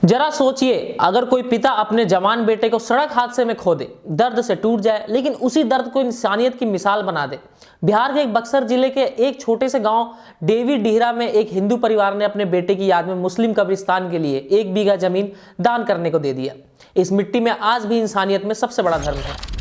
जरा सोचिए, अगर कोई पिता अपने जवान बेटे को सड़क हादसे में खो दे, दर्द से टूट जाए, लेकिन उसी दर्द को इंसानियत की मिसाल बना दे। बिहार के एक बक्सर जिले के एक छोटे से गांव डेवी डीहरा में एक हिंदू परिवार ने अपने बेटे की याद में मुस्लिम कब्रिस्तान के लिए 1 बीघा जमीन दान करने को दे दिया। इस मिट्टी में आज भी इंसानियत में सबसे बड़ा धर्म है।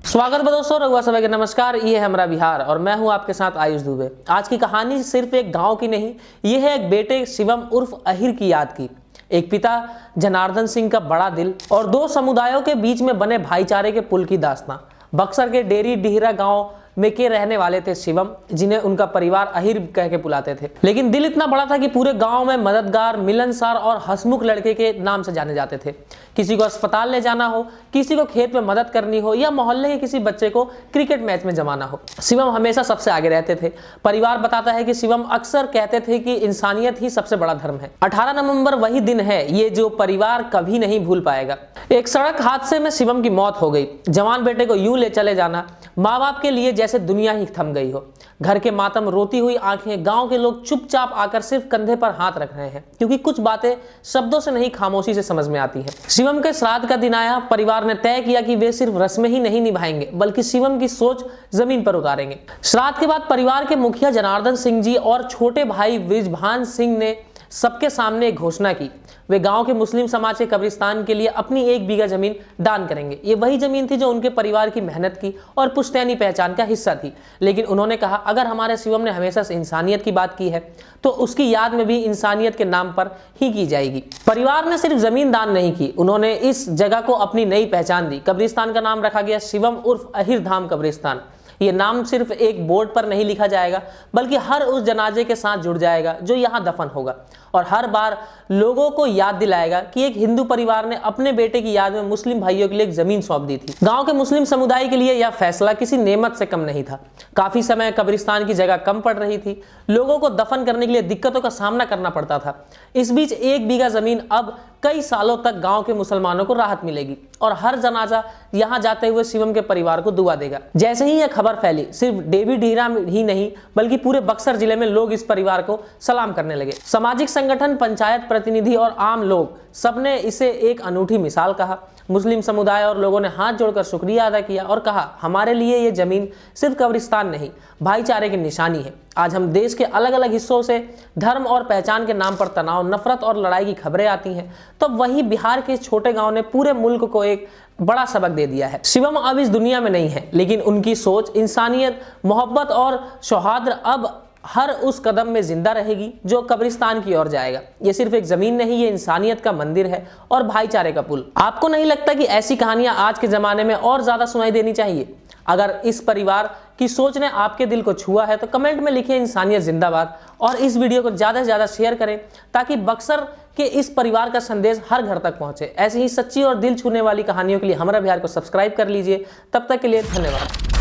स्वागत है दोस्तों, रघुआ सभा के नमस्कार। ये है हमारा बिहार और मैं हूं आपके साथ आयुष दुबे। आज की कहानी सिर्फ एक गांव की नहीं, ये है एक बेटे शिवम उर्फ अहिर की याद की। एक पिता जनार्दन सिंह का बड़ा दिल और 2 समुदायों के बीच में बने भाईचारे के पुल की दास्तां। बक्सर के डेरी डीहरा गांव में के रहने वाले थे शिवम, जिन्हें उनका परिवार अहिर कह के बुलाते थे। लेकिन दिल इतना बड़ा था कि पूरे गांव में मददगार, मिलनसार और हंसमुख लड़के के नाम से जाने जाते थे। किसी को अस्पताल ले जाना हो, किसी को खेत में मदद करनी हो या मोहल्ले के किसी बच्चे को क्रिकेट मैच में जमाना हो, शिवम हमेशा सबसे आगे रहते थे। परिवार बताता है कि शिवम अक्सर कहते थे कि इंसानियत ही सबसे बड़ा धर्म है। 18 नवंबर वही दिन है ये जो परिवार कभी नहीं भूल पाएगा। एक सड़क हादसे में शिवम की मौत हो गई। जवान बेटे को यूं ले चले जाना माँ बाप के लिए जैसे दुनिया ही थम गई हो। घर के मातम, रोती हुई आंखें, गांव के लोग चुपचाप आकर सिर्फ कंधे पर हाथ रख रहे हैं, क्योंकि कुछ बातें शब्दों से नहीं खामोशी से समझ में आती हैं। शिवम के श्राद्ध का दिन आया। परिवार ने तय किया कि वे सिर्फ रस्में ही नहीं निभाएंगे, बल्कि शिवम की सोच जमीन पर उतारेंगे। श्राद्ध के बाद परिवार के मुखिया जनार्दन सिंह जी और छोटे भाई बृजभान सिंह ने सबके सामने एक घोषणा की। वे गांव के मुस्लिम समाज के कब्रिस्तान के लिए अपनी 1 बीघा जमीन दान करेंगे। ये वही जमीन थी जो उनके परिवार की मेहनत की और पुश्तैनी पहचान का हिस्सा थी। लेकिन उन्होंने कहा, अगर हमारे शिवम ने हमेशा से इंसानियत की बात की है तो उसकी याद में भी इंसानियत के नाम पर ही की जाएगी। परिवार ने सिर्फ जमीन दान नहीं की, उन्होंने इस जगह को अपनी नई पहचान दी। कब्रिस्तान का नाम रखा गया शिवम उर्फ अहिर धाम कब्रिस्तान। ये नाम सिर्फ एक बोर्ड पर नहीं लिखा जाएगा, बल्कि हर उस जनाजे के साथ जुड़ जाएगा जो यहाँ दफन होगा, और हर बार लोगों को याद दिलाएगा कि एक हिंदू परिवार ने अपने बेटे की याद में मुस्लिम भाइयों के लिए एक जमीन सौंप दी थी। गांव के मुस्लिम समुदाय के लिए यह फैसला किसी नेमत से कम नहीं था। काफी समय कब्रिस्तान की जगह कम पड़ रही थी, लोगों को दफन करने के लिए दिक्कतों का सामना करना पड़ता था। इस बीच 1 बीघा जमीन अब कई सालों तक गांव के मुसलमानों को राहत मिलेगी और हर जनाजा यहां जाते हुए शिवम के परिवार को दुआ देगा। जैसे ही यह खबर फैली, सिर्फ डेवी डीहरा ही नहीं बल्कि पूरे बक्सर जिले में लोग इस परिवार को सलाम करने लगे। सामाजिक संगठन, पंचायत प्रतिनिधि और आम लोग सबने इसे एक अनूठी मिसाल कहा। मुस्लिम समुदाय और लोगों ने हाथ जोड़कर शुक्रिया अदा किया और कहा, हमारे लिए ये जमीन सिर्फ कब्रिस्तान नहीं, भाईचारे की निशानी है। आज हम देश के अलग अलग हिस्सों से धर्म और पहचान के नाम पर तनाव, नफरत और लड़ाई की खबरें आती हैं, तो वही बिहार के छोटे गांव ने पूरे मुल्क को एक बड़ा सबक दे दिया है। शिवम अब इस दुनिया में नहीं है, लेकिन उनकी सोच, इंसानियत, मोहब्बत और सौहार्द अब हर उस कदम में जिंदा रहेगी जो कब्रिस्तान की ओर जाएगा। ये सिर्फ एक जमीन नहीं, ये इंसानियत का मंदिर है और भाईचारे का पुल। आपको नहीं लगता कि ऐसी कहानियां आज के जमाने में और ज्यादा सुनाई देनी चाहिए? अगर इस परिवार की सोच ने आपके दिल को छुआ है तो कमेंट में लिखिए इंसानियत जिंदाबाद, और इस वीडियो को ज्यादा से ज्यादा शेयर करें ताकि बक्सर के इस परिवार का संदेश हर घर तक पहुंचे। ऐसी ही सच्ची और दिल छूने वाली कहानियों के लिए हमारा बिहार को सब्सक्राइब कर लीजिए। तब तक के लिए धन्यवाद।